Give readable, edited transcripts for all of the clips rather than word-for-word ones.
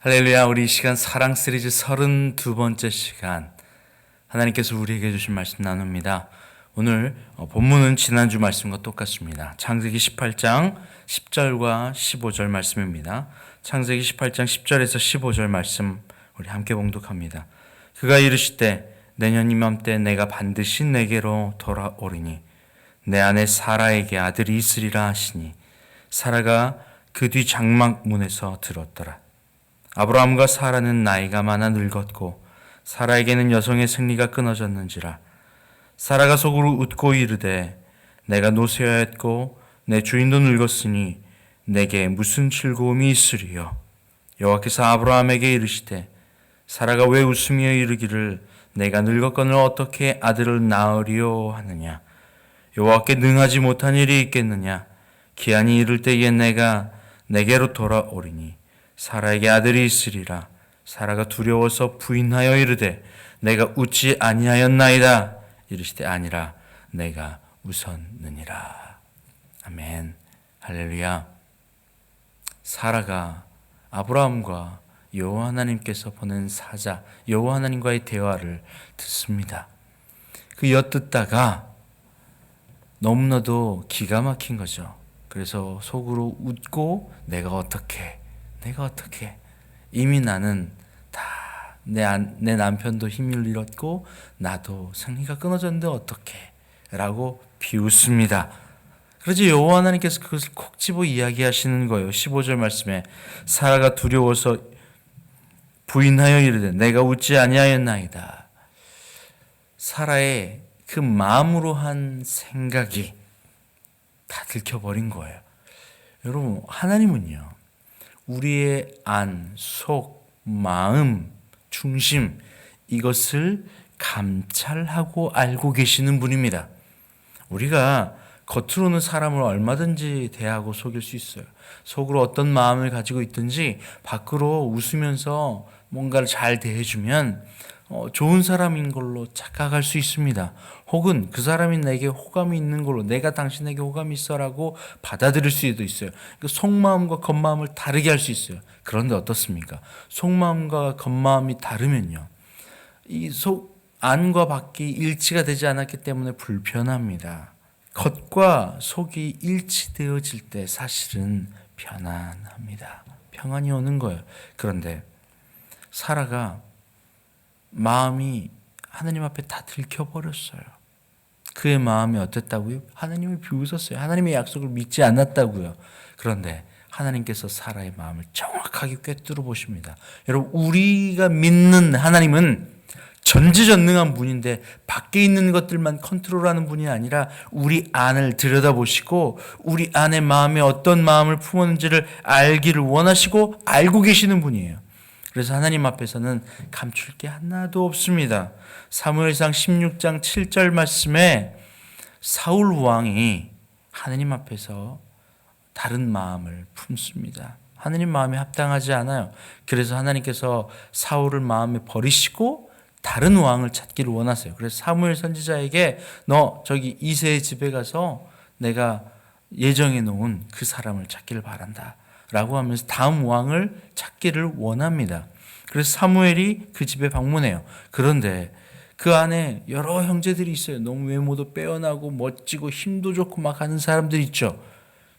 할렐루야. 우리 이 시간 사랑 시리즈 32번째 시간, 하나님께서 우리에게 주신 말씀 나눕니다. 오늘 본문은 지난주 말씀과 똑같습니다. 창세기 18장 10절과 15절 말씀입니다. 창세기 18장 10절에서 15절 말씀 우리 함께 봉독합니다. 그가 이르시되 내년 이맘때 내가 반드시 내게로 돌아오리니 내 아내 사라에게 아들이 있으리라 하시니 사라가 그 뒤 장막 문에서 들었더라. 아브라함과 사라는 나이가 많아 늙었고 사라에게는 여성의 생리가 끊어졌는지라. 사라가 속으로 웃고 이르되 내가 노쇠하였고 내 주인도 늙었으니 내게 무슨 즐거움이 있으리요. 여호와께서 아브라함에게 이르시되 사라가 왜 웃으며 이르기를 내가 늙었거늘 어떻게 아들을 낳으리요 하느냐. 여호와께 능하지 못한 일이 있겠느냐. 기한이 이를 때에 내가 내게로 돌아오리니 사라에게 아들이 있으리라. 사라가 두려워서 부인하여 이르되 내가 웃지 아니하였나이다. 이르시되 아니라 내가 웃었느니라. 아멘. 할렐루야. 사라가 아브라함과 여호와 하나님께서 보낸 사자 여호와 하나님과의 대화를 듣습니다. 그 엿듣다가 너무나도 기가 막힌 거죠. 그래서 속으로 웃고 내가 어떻게 이미 나는 다 내 남편도 힘을 잃었고 나도 생리가 끊어졌는데 어떻게 라고 비웃습니다. 그러지 여호와 하나님께서 그것을 콕 집어 이야기하시는 거예요. 15절 말씀에 사라가 두려워서 부인하여 이르되 내가 웃지 아니하였나이다. 사라의 그 마음으로 한 생각이 다 들켜버린 거예요. 여러분, 하나님은요 우리의 안, 속, 마음, 중심 이것을 감찰하고 알고 계시는 분입니다. 우리가 겉으로는 사람을 얼마든지 대하고 속일 수 있어요. 속으로 어떤 마음을 가지고 있든지 밖으로 웃으면서 뭔가를 잘 대해주면 좋은 사람인 걸로 착각할 수 있습니다. 혹은 그 사람이 내게 호감이 있는 걸로 내가 당신에게 호감이 있어라고 받아들일 수도 있어요. 그 속마음과 겉마음을 다르게 할 수 있어요. 그런데 어떻습니까? 속마음과 겉마음이 다르면요, 이 속 안과 밖이 일치가 되지 않았기 때문에 불편합니다. 겉과 속이 일치되어질 때 사실은 편안합니다. 평안이 오는 거예요. 그런데 사라가 마음이 하나님 앞에 다 들켜버렸어요. 그의 마음이 어땠다고요? 하나님을 비웃었어요. 하나님의 약속을 믿지 않았다고요. 그런데 하나님께서 사라의 마음을 정확하게 꿰뚫어 보십니다. 여러분, 우리가 믿는 하나님은 전지전능한 분인데 밖에 있는 것들만 컨트롤하는 분이 아니라 우리 안을 들여다보시고 우리 안의 마음에 어떤 마음을 품었는지를 알기를 원하시고 알고 계시는 분이에요. 그래서 하나님 앞에서는 감출 게 하나도 없습니다. 사무엘상 16장 7절 말씀에 사울 왕이 하나님 앞에서 다른 마음을 품습니다. 하나님 마음에 합당하지 않아요. 그래서 하나님께서 사울을 마음에 버리시고 다른 왕을 찾기를 원하세요. 그래서 사무엘 선지자에게 너 저기 이새의 집에 가서 내가 예정해 놓은 그 사람을 찾기를 바란다 라고 하면서 다음 왕을 찾기를 원합니다. 그래서 사무엘이 그 집에 방문해요. 그런데 그 안에 여러 형제들이 있어요. 너무 외모도 빼어나고 멋지고 힘도 좋고 막 하는 사람들이 있죠.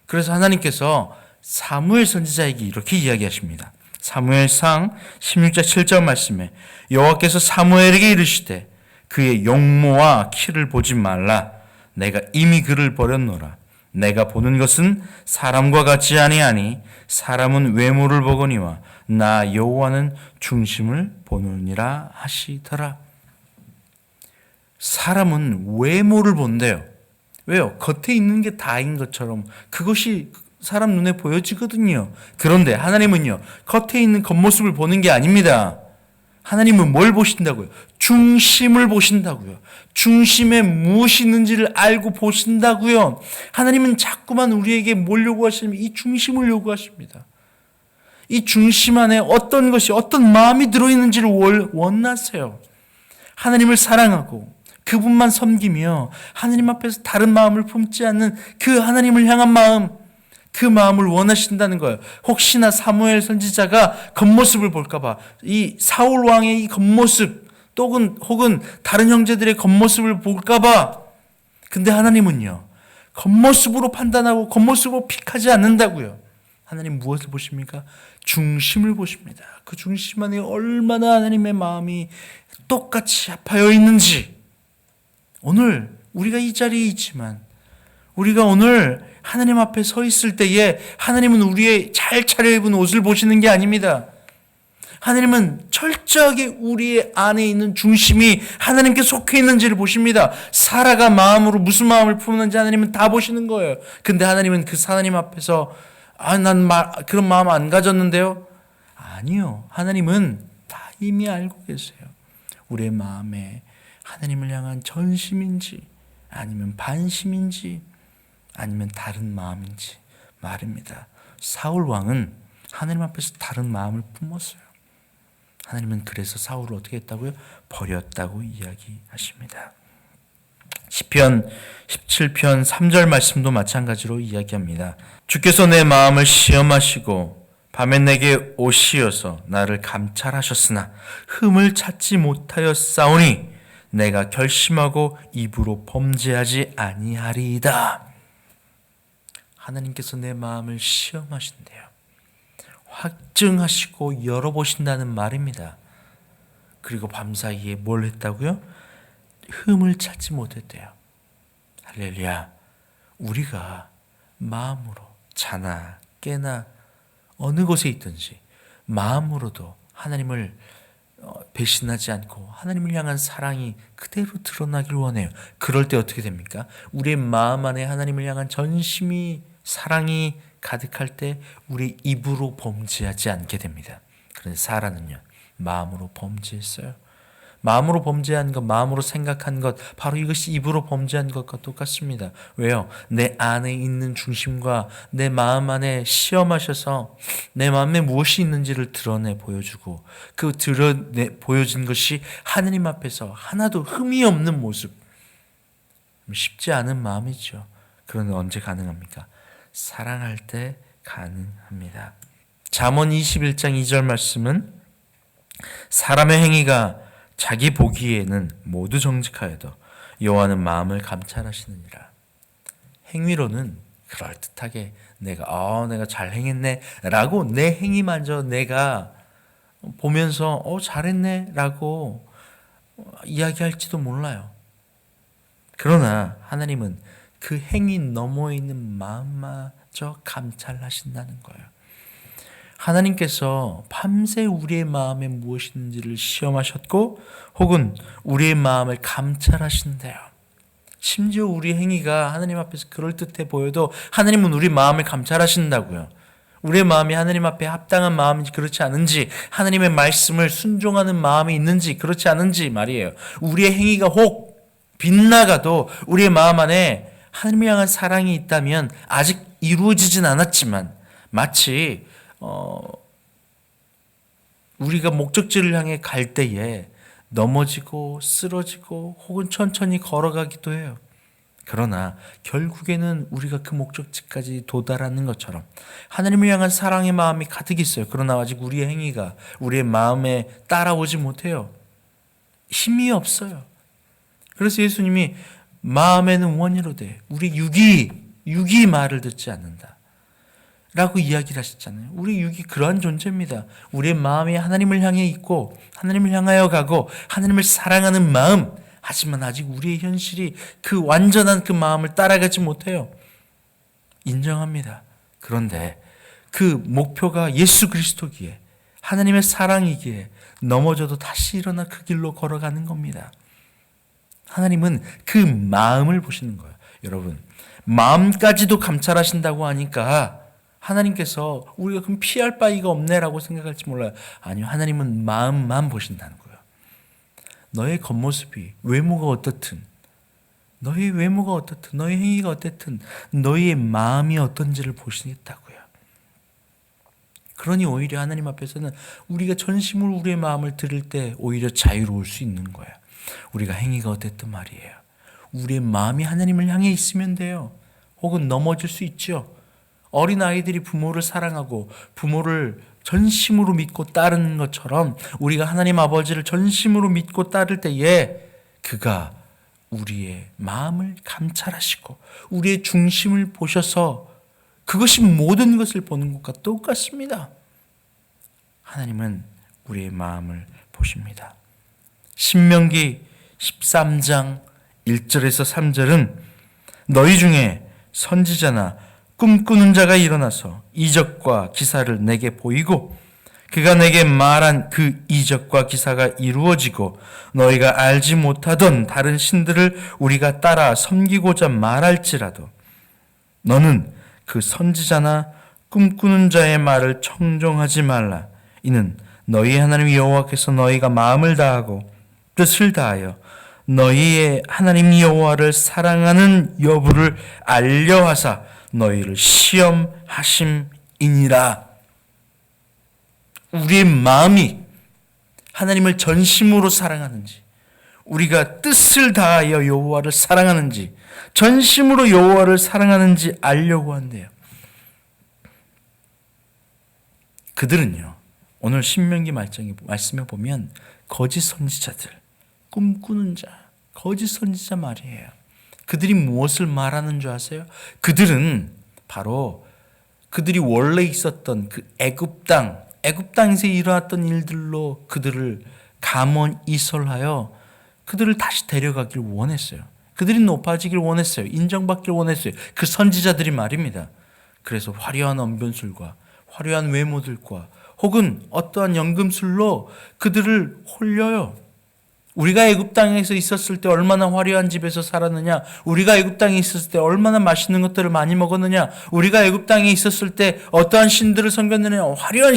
그래서 하나님께서 사무엘 선지자에게 이렇게 이야기하십니다. 사무엘상 16장 7절 말씀에 여호와께서 사무엘에게 이르시되 그의 용모와 키를 보지 말라. 내가 이미 그를 버렸노라. 내가 보는 것은 사람과 같지 아니하니 사람은 외모를 보거니와 나 여호와는 중심을 보느니라 하시더라. 사람은 외모를 본대요. 왜요? 겉에 있는 게 다인 것처럼 그것이 사람 눈에 보여지거든요. 그런데 하나님은요, 겉에 있는 겉모습을 보는 게 아닙니다. 하나님은 뭘 보신다고요? 중심을 보신다고요. 중심에 무엇이 있는지를 알고 보신다고요. 하나님은 자꾸만 우리에게 뭘 요구하시냐면 이 중심을 요구하십니다. 이 중심 안에 어떤 것이, 어떤 마음이 들어있는지를 원하세요. 하나님을 사랑하고 그분만 섬기며 하나님 앞에서 다른 마음을 품지 않는 그 하나님을 향한 마음, 그 마음을 원하신다는 거예요. 혹시나 사무엘 선지자가 겉모습을 볼까봐, 이 사울 왕의 이 겉모습 혹은 다른 형제들의 겉모습을 볼까봐. 근데 하나님은요, 겉모습으로 판단하고 겉모습으로 픽하지 않는다고요. 하나님 무엇을 보십니까? 중심을 보십니다. 그 중심 안에 얼마나 하나님의 마음이 똑같이 합하여 있는지. 오늘 우리가 이 자리에 있지만, 우리가 오늘 하나님 앞에 서 있을 때에 하나님은 우리의 잘 차려입은 옷을 보시는 게 아닙니다. 하나님은 철저하게 우리의 안에 있는 중심이 하나님께 속해 있는지를 보십니다. 사라가 마음으로 무슨 마음을 품는지 하나님은 다 보시는 거예요. 근데 하나님은 그 하나님 앞에서 난 그런 마음 안 가졌는데요? 아니요. 하나님은 다 이미 알고 계세요. 우리의 마음에 하나님을 향한 전심인지 아니면 반심인지 아니면 다른 마음인지 말입니다. 사울 왕은 하나님 앞에서 다른 마음을 품었어요. 하나님은 그래서 사울을 어떻게 했다고요? 버렸다고 이야기하십니다. 시편 17편 3절 말씀도 마찬가지로 이야기합니다. 주께서 내 마음을 시험하시고 밤에 내게 오시어서 나를 감찰하셨으나 흠을 찾지 못하여 싸우니 내가 결심하고 입으로 범죄하지 아니하리이다. 하나님께서 내 마음을 시험하신대요. 확증하시고 열어보신다는 말입니다. 그리고 밤사이에 뭘 했다고요? 흠을 찾지 못했대요. 할렐루야. 우리가 마음으로 자나 깨나 어느 곳에 있든지 마음으로도 하나님을 배신하지 않고 하나님을 향한 사랑이 그대로 드러나길 원해요. 그럴 때 어떻게 됩니까? 우리의 마음 안에 하나님을 향한 전심이 사랑이 가득할 때 우리 입으로 범죄하지 않게 됩니다. 그런데 사라는요, 마음으로 범죄했어요. 마음으로 범죄한 것, 마음으로 생각한 것, 바로 이것이 입으로 범죄한 것과 똑같습니다. 왜요? 내 안에 있는 중심과 내 마음 안에 시험하셔서 내 마음에 무엇이 있는지를 드러내 보여주고, 그 보여진 것이 하느님 앞에서 하나도 흠이 없는 모습. 쉽지 않은 마음이죠. 그런데 언제 가능합니까? 사랑할 때 가능합니다. 잠언 21장 2절 말씀은 사람의 행위가 자기 보기에는 모두 정직하여도 여호와는 마음을 감찰하시느니라. 행위로는 그럴듯하게 내가 잘 행했네 라고 내 행위마저 내가 보면서 잘했네 라고 이야기할지도 몰라요. 그러나 하나님은 그 행위 너머에 있는 마음마저 감찰하신다는 거예요. 하나님께서 밤새 우리의 마음에 무엇이 있는지를 시험하셨고 혹은 우리의 마음을 감찰하신대요. 심지어 우리 행위가 하나님 앞에서 그럴듯해 보여도 하나님은 우리 마음을 감찰하신다고요. 우리의 마음이 하나님 앞에 합당한 마음인지 그렇지 않은지, 하나님의 말씀을 순종하는 마음이 있는지 그렇지 않은지 말이에요. 우리의 행위가 혹 빗나가도 우리의 마음 안에 하나님을 향한 사랑이 있다면 아직 이루어지진 않았지만 마치 우리가 목적지를 향해 갈 때에 넘어지고 쓰러지고 혹은 천천히 걸어가기도 해요. 그러나 결국에는 우리가 그 목적지까지 도달하는 것처럼 하나님을 향한 사랑의 마음이 가득 있어요. 그러나 아직 우리의 행위가 우리의 마음에 따라오지 못해요. 힘이 없어요. 그래서 예수님이 마음에는 원이로되 우리 육이 말을 듣지 않는다 라고 이야기를 하셨잖아요. 우리 육이 그러한 존재입니다. 우리의 마음이 하나님을 향해 있고 하나님을 향하여 가고 하나님을 사랑하는 마음, 하지만 아직 우리의 현실이 그 완전한 그 마음을 따라가지 못해요. 인정합니다. 그런데 그 목표가 예수 그리스도기에 하나님의 사랑이기에 넘어져도 다시 일어나 그 길로 걸어가는 겁니다. 하나님은 그 마음을 보시는 거예요. 여러분, 마음까지도 감찰하신다고 하니까 하나님께서 우리가 그럼 피할 바위가 없네라고 생각할지 몰라요. 아니요, 하나님은 마음만 보신다는 거예요. 너의 겉모습이 외모가 어떻든, 너의 행위가 어떻든 너의 마음이 어떤지를 보시겠다고요. 그러니 오히려 하나님 앞에서는 우리가 전심으로 우리의 마음을 드릴 때 오히려 자유로울 수 있는 거예요. 우리가 행위가 어땠든 말이에요. 우리의 마음이 하나님을 향해 있으면 돼요. 혹은 넘어질 수 있죠. 어린아이들이 부모를 사랑하고 부모를 전심으로 믿고 따르는 것처럼 우리가 하나님 아버지를 전심으로 믿고 따를 때에 그가 우리의 마음을 감찰하시고 우리의 중심을 보셔서 그것이 모든 것을 보는 것과 똑같습니다. 하나님은 우리의 마음을 보십니다. 신명기 13장 1절에서 3절은 너희 중에 선지자나 꿈꾸는 자가 일어나서 이적과 기사를 내게 보이고 그가 내게 말한 그 이적과 기사가 이루어지고 너희가 알지 못하던 다른 신들을 우리가 따라 섬기고자 말할지라도 너는 그 선지자나 꿈꾸는 자의 말을 청종하지 말라. 이는 너희 하나님 여호와께서 너희가 마음을 다하고 뜻을 다하여 너희의 하나님 여호와를 사랑하는 여부를 알려하사 너희를 시험하심이니라. 우리의 마음이 하나님을 전심으로 사랑하는지, 우리가 뜻을 다하여 여호와를 사랑하는지, 전심으로 여호와를 사랑하는지 알려고 한대요. 그들은요, 오늘 신명기 말씀에 보면 거짓 선지자들, 꿈꾸는 자, 거짓 선지자 말이에요. 그들이 무엇을 말하는 줄 아세요? 그들은 바로 그들이 원래 있었던 그 애굽 땅에서 일어났던 일들로 그들을 감언 이설하여 그들을 다시 데려가길 원했어요. 그들이 높아지길 원했어요. 인정받길 원했어요. 그 선지자들이 말입니다. 그래서 화려한 언변술과 화려한 외모들과 혹은 어떠한 연금술로 그들을 홀려요. 우리가 애굽 땅에서 있었을 때 얼마나 화려한 집에서 살았느냐, 우리가 애굽 땅에 있었을 때 얼마나 맛있는 것들을 많이 먹었느냐, 우리가 애굽 땅에 있었을 때 어떠한 신들을 섬겼느냐, 화려한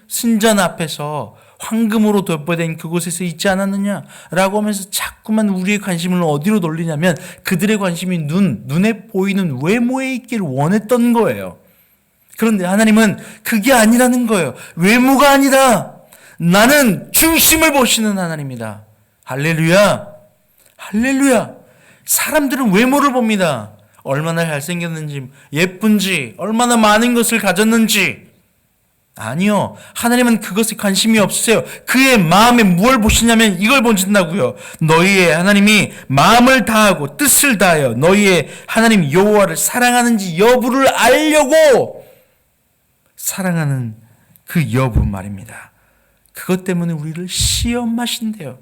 신전 앞에서 황금으로 도배된 그곳에서 있지 않았느냐라고 하면서 자꾸만 우리의 관심을 어디로 돌리냐면 그들의 관심이 눈에 보이는 외모에 있기를 원했던 거예요. 그런데 하나님은 그게 아니라는 거예요. 외모가 아니라 나는 중심을 보시는 하나님이다. 할렐루야. 할렐루야. 사람들은 외모를 봅니다. 얼마나 잘생겼는지, 예쁜지, 얼마나 많은 것을 가졌는지. 아니요. 하나님은 그것에 관심이 없으세요. 그의 마음에 무엇을 보시냐면 이걸 보신다고요. 너희의 하나님이 마음을 다하고 뜻을 다하여 너희의 하나님 여호와를 사랑하는지 여부를 알려고 사랑하는 그 여부 말입니다. 그것 때문에 우리를 시험하신대요.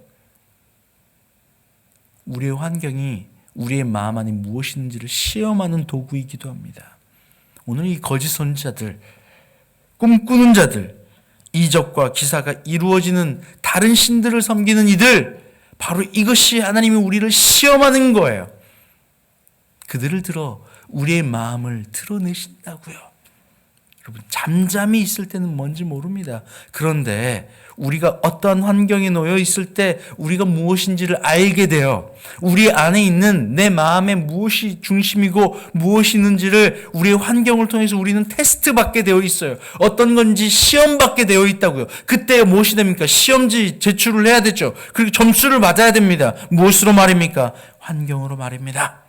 우리의 환경이 우리의 마음 안에 무엇이 있는지를 시험하는 도구이기도 합니다. 오늘 이 거짓 선지자들, 꿈꾸는 자들, 이적과 기사가 이루어지는 다른 신들을 섬기는 이들, 바로 이것이 하나님이 우리를 시험하는 거예요. 그들을 들어 우리의 마음을 드러내신다고요. 여러분, 잠잠히 있을 때는 뭔지 모릅니다. 그런데 우리가 어떠한 환경에 놓여 있을 때 우리가 무엇인지를 알게 돼요. 우리 안에 있는 내 마음에 무엇이 중심이고 무엇이 있는지를 우리의 환경을 통해서 우리는 테스트 받게 되어 있어요. 어떤 건지 시험 받게 되어 있다고요. 그때 무엇이 됩니까? 시험지 제출을 해야 되죠. 그리고 점수를 받아야 됩니다. 무엇으로 말입니까? 환경으로 말입니다.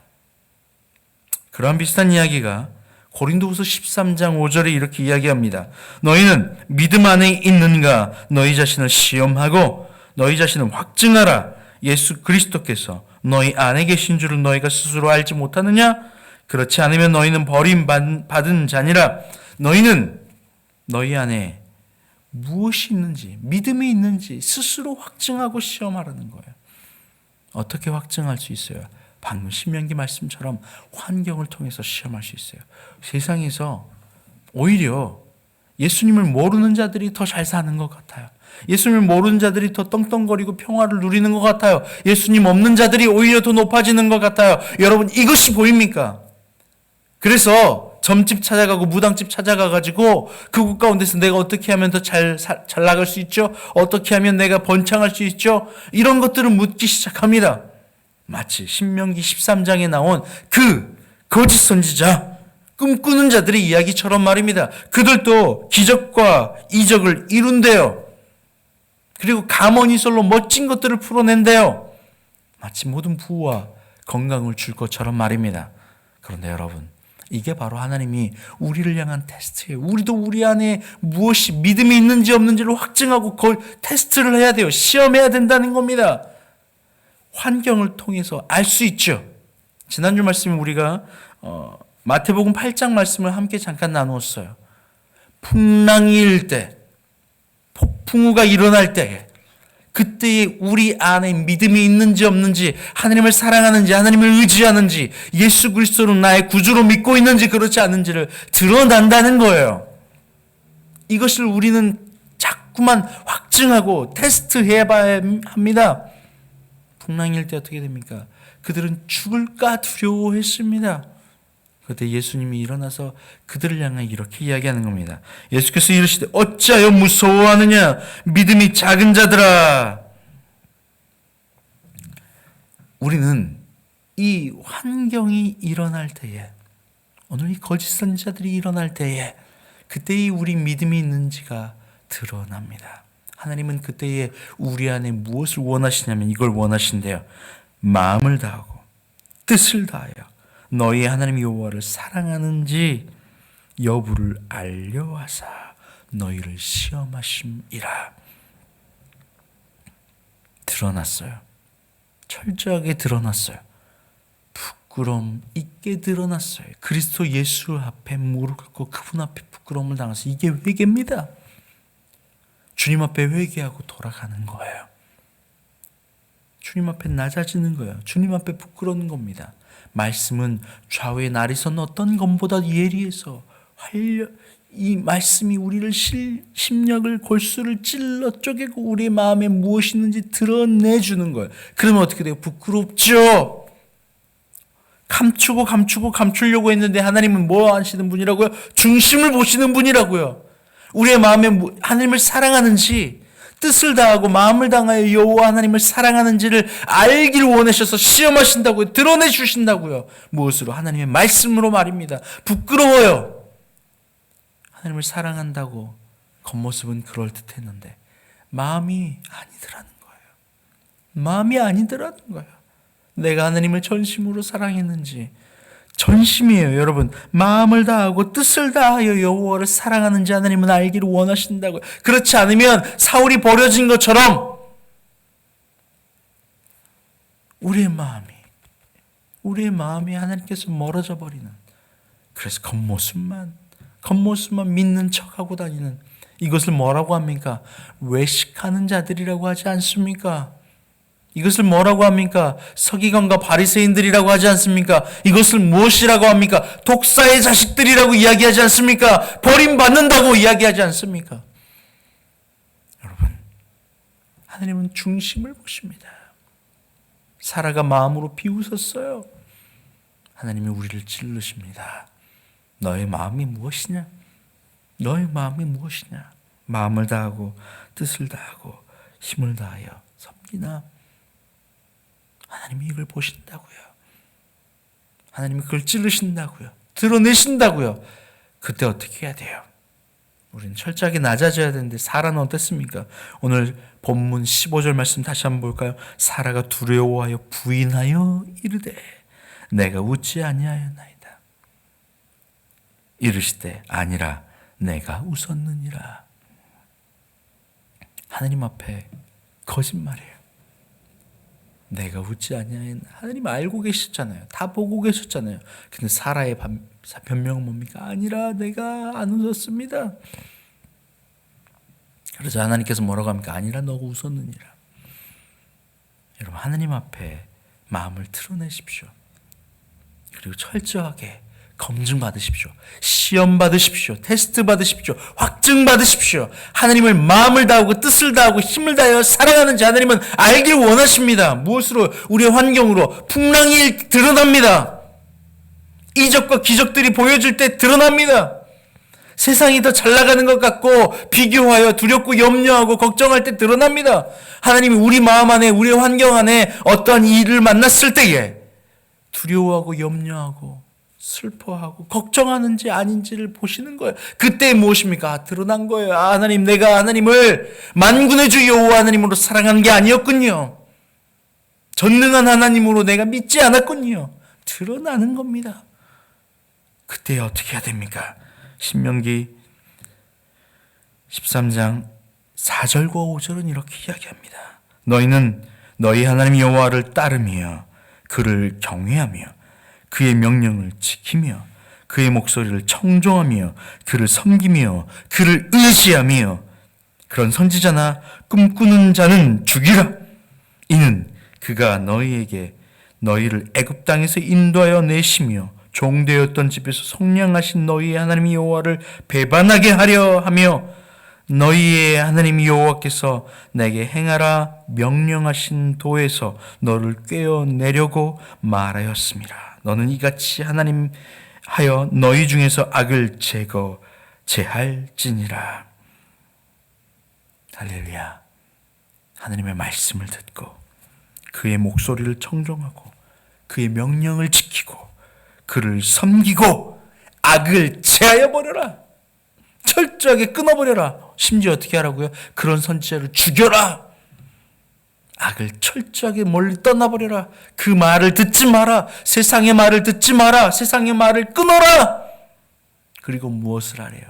그러한 비슷한 이야기가 고린도후서 13장 5절에 이렇게 이야기합니다. 너희는 믿음 안에 있는가? 너희 자신을 시험하고 너희 자신을 확증하라. 예수 그리스도께서 너희 안에 계신 줄을 너희가 스스로 알지 못하느냐? 그렇지 않으면 너희는 버림받은 자니라. 너희는 너희 안에 무엇이 있는지, 믿음이 있는지 스스로 확증하고 시험하라는 거예요. 어떻게 확증할 수 있어요? 방금 신명기 말씀처럼 환경을 통해서 시험할 수 있어요. 세상에서 오히려 예수님을 모르는 자들이 더 잘 사는 것 같아요. 예수님을 모르는 자들이 더 떵떵거리고 평화를 누리는 것 같아요. 예수님 없는 자들이 오히려 더 높아지는 것 같아요. 여러분, 이것이 보입니까? 그래서 점집 찾아가고 무당집 찾아가가지고 그곳 가운데서 내가 어떻게 하면 더 잘 나갈 수 있죠? 어떻게 하면 내가 번창할 수 있죠? 이런 것들을 묻기 시작합니다. 마치 신명기 13장에 나온 그 거짓 선지자, 꿈꾸는 자들의 이야기처럼 말입니다. 그들도 기적과 이적을 이룬대요. 그리고 감언이설로 멋진 것들을 풀어낸대요. 마치 모든 부와 건강을 줄 것처럼 말입니다. 그런데 여러분, 이게 바로 하나님이 우리를 향한 테스트예요. 우리도 우리 안에 무엇이 믿음이 있는지 없는지를 확증하고 그걸 테스트를 해야 돼요. 시험해야 된다는 겁니다. 환경을 통해서 알 수 있죠. 지난주 말씀 우리가 마태복음 8장 말씀을 함께 잠깐 나누었어요. 풍랑이 일 때, 폭풍우가 일어날 때, 그때에 우리 안에 믿음이 있는지 없는지, 하나님을 사랑하는지, 하나님을 의지하는지, 예수 그리스도를 나의 구주로 믿고 있는지 그렇지 않은지를 드러난다는 거예요. 이것을 우리는 자꾸만 확증하고 테스트해 봐야 합니다. 풍랑일 때 어떻게 됩니까? 그들은 죽을까 두려워했습니다. 그때 예수님이 일어나서 그들을 향해 이렇게 이야기하는 겁니다. 예수께서 이르시되 어찌하여 무서워하느냐 믿음이 작은 자들아. 우리는 이 환경이 일어날 때에, 오늘 이 거짓 선지자들이 일어날 때에 그때의 우리 믿음이 있는지가 드러납니다. 하나님은 그때에 우리 안에 무엇을 원하시냐면 이걸 원하신대요. 마음을 다하고 뜻을 다하여 너희 하나님 여호와를 사랑하는지 여부를 알려하사 너희를 시험하심이라. 드러났어요. 철저하게 드러났어요. 부끄러움 있게 드러났어요. 그리스도 예수 앞에 무릎 꿇고 그분 앞에 부끄러움을 당해서 이게 회개입니다. 주님 앞에 회개하고 돌아가는 거예요. 주님 앞에 낮아지는 거예요. 주님 앞에 부끄러운 겁니다. 말씀은 좌우에 날이 선 어떤 검보다 예리해서 이 말씀이 우리를 심령을 골수를 찔러 쪼개고 우리의 마음에 무엇이 있는지 드러내주는 거예요. 그러면 어떻게 돼요? 부끄럽죠? 감추려고 했는데 하나님은 뭐 하시는 분이라고요? 중심을 보시는 분이라고요. 우리의 마음에 하나님을 사랑하는지, 뜻을 다하고 마음을 다하여 여호와 하나님을 사랑하는지를 알기를 원하셔서 시험하신다고요. 드러내 주신다고요. 무엇으로? 하나님의 말씀으로 말입니다. 부끄러워요. 하나님을 사랑한다고 겉모습은 그럴듯했는데 마음이 아니더라는 거예요. 마음이 아니더라는 거예요. 내가 하나님을 전심으로 사랑했는지, 전심이에요, 여러분. 마음을 다하고 뜻을 다하여 여호와를 사랑하는지 하나님은 알기를 원하신다고요. 그렇지 않으면 사울이 버려진 것처럼 우리의 마음이 하나님께서 멀어져 버리는, 그래서 겉모습만 믿는 척하고 다니는, 이것을 뭐라고 합니까? 외식하는 자들이라고 하지 않습니까? 이것을 뭐라고 합니까? 서기관과 바리새인들이라고 하지 않습니까? 이것을 무엇이라고 합니까? 독사의 자식들이라고 이야기하지 않습니까? 버림받는다고 이야기하지 않습니까? 여러분, 하나님은 중심을 보십니다. 사라가 마음으로 비웃었어요. 하나님이 우리를 찔르십니다. 너의 마음이 무엇이냐? 너의 마음이 무엇이냐? 마음을 다하고 뜻을 다하고 힘을 다하여 섬기나? 하나님이 이걸 보신다고요. 하나님이 그걸 찌르신다고요. 드러내신다고요. 그때 어떻게 해야 돼요? 우리는 철저하게 낮아져야 되는데 사라는 어땠습니까? 오늘 본문 15절 말씀 다시 한번 볼까요? 사라가 두려워하여 부인하여 이르되 내가 웃지 아니하였나이다. 이르시되 아니라 내가 웃었느니라. 하나님 앞에 거짓말이에요. 내가 웃지 아니하였나. 하나님 알고 계셨잖아요. 다 보고 계셨잖아요. 근데 사라의 변명은 뭡니까? 아니라 내가 안 웃었습니다. 그래서 하나님께서 뭐라고 합니까? 아니라 너가 웃었느니라. 여러분, 하나님 앞에 마음을 드러내십시오. 그리고 철저하게 검증 받으십시오. 시험 받으십시오. 테스트 받으십시오. 확증 받으십시오. 하나님을 마음을 다하고 뜻을 다하고 힘을 다하여 사랑하는지 하나님은 알길 원하십니다. 무엇으로? 우리의 환경으로. 풍랑이 드러납니다. 이적과 기적들이 보여줄 때 드러납니다. 세상이 더 잘 나가는 것 같고 비교하여 두렵고 염려하고 걱정할 때 드러납니다. 하나님이 우리 마음 안에, 우리의 환경 안에 어떠한 일을 만났을 때에 두려워하고 염려하고 슬퍼하고 걱정하는지 아닌지를 보시는 거예요. 그때 무엇입니까? 드러난 거예요. 하나님, 내가 하나님을 만군의 주 여호와 하나님으로 사랑하는 게 아니었군요. 전능한 하나님으로 내가 믿지 않았군요. 드러나는 겁니다. 그때 어떻게 해야 됩니까? 신명기 13장 4절과 5절은 이렇게 이야기합니다. 너희는 너희 하나님 여호와를 따르며 그를 경외하며 그의 명령을 지키며 그의 목소리를 청종하며 그를 섬기며 그를 의지하며 그런 선지자나 꿈꾸는 자는 죽이라. 이는 그가 너희에게 너희를 애굽 땅에서 인도하여 내시며 종되었던 집에서 속량하신 너희의 하나님 여호와를 배반하게 하려 하며 너희의 하나님 여호와께서 내게 행하라 명령하신 도에서 너를 꿰어내려고 말하였습니다. 너는 이같이 하나님 하여 너희 중에서 악을 제할지니라. 할렐루야. 하나님의 말씀을 듣고 그의 목소리를 청종하고 그의 명령을 지키고 그를 섬기고 악을 제하여 버려라. 철저하게 끊어버려라. 심지어 어떻게 하라고요? 그런 선지자를 죽여라. 악을 철저하게 멀리 떠나버려라. 그 말을 듣지 마라. 세상의 말을 듣지 마라. 세상의 말을 끊어라. 그리고 무엇을 하래요?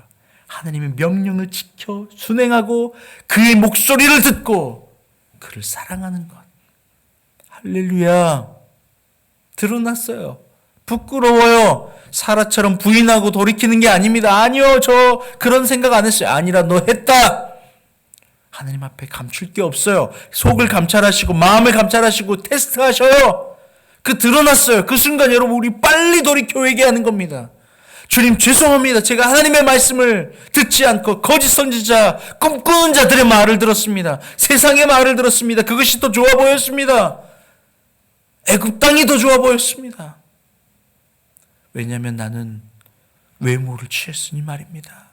하나님의 명령을 지켜 순행하고 그의 목소리를 듣고 그를 사랑하는 것. 할렐루야. 드러났어요. 부끄러워요. 사라처럼 부인하고 돌이키는 게 아닙니다. 아니요, 저 그런 생각 안 했어요. 아니라 너 했다. 하나님 앞에 감출 게 없어요. 속을 감찰하시고 마음을 감찰하시고 테스트하셔요. 그 드러났어요. 그 순간 여러분 우리 빨리 돌이켜 회개하는 겁니다. 주님 죄송합니다. 제가 하나님의 말씀을 듣지 않고 거짓 선지자, 꿈꾸는 자들의 말을 들었습니다. 세상의 말을 들었습니다. 그것이 더 좋아 보였습니다. 애굽 땅이 더 좋아 보였습니다. 왜냐하면 나는 외모를 취했으니 말입니다.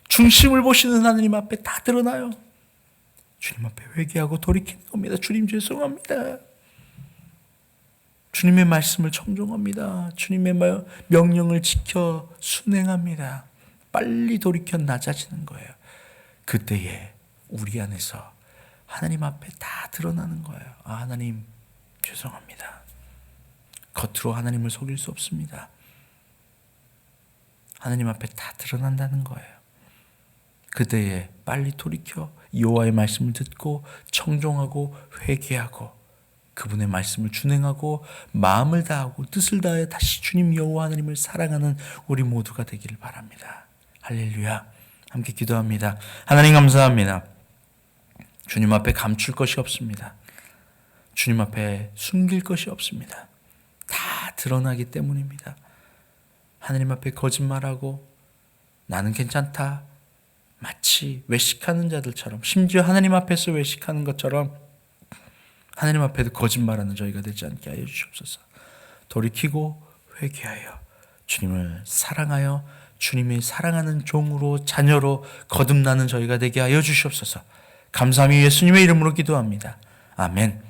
중심을 보시는 하나님 앞에 다 드러나요. 주님 앞에 회개하고 돌이키는 겁니다. 주님 죄송합니다. 주님의 말씀을 청종합니다. 주님의 명령을 지켜 순행합니다. 빨리 돌이켜 낮아지는 거예요. 그때에 우리 안에서 하나님 앞에 다 드러나는 거예요. 아, 하나님 죄송합니다. 겉으로 하나님을 속일 수 없습니다. 하나님 앞에 다 드러난다는 거예요. 그때에 빨리 돌이켜 여호와의 말씀을 듣고 청종하고 회개하고 그분의 말씀을 준행하고 마음을 다하고 뜻을 다해 다시 주님 여호와 하나님을 사랑하는 우리 모두가 되기를 바랍니다. 할렐루야. 함께 기도합니다. 하나님 감사합니다. 주님 앞에 감출 것이 없습니다. 주님 앞에 숨길 것이 없습니다. 다 드러나기 때문입니다. 하나님 앞에 거짓말하고 나는 괜찮다. 마치 외식하는 자들처럼 심지어 하나님 앞에서 외식하는 것처럼 하나님 앞에도 거짓말하는 저희가 되지 않게 하여 주시옵소서. 돌이키고 회개하여 주님을 사랑하여 주님의 사랑하는 종으로 자녀로 거듭나는 저희가 되게 하여 주시옵소서. 감사함이 예수님의 이름으로 기도합니다. 아멘.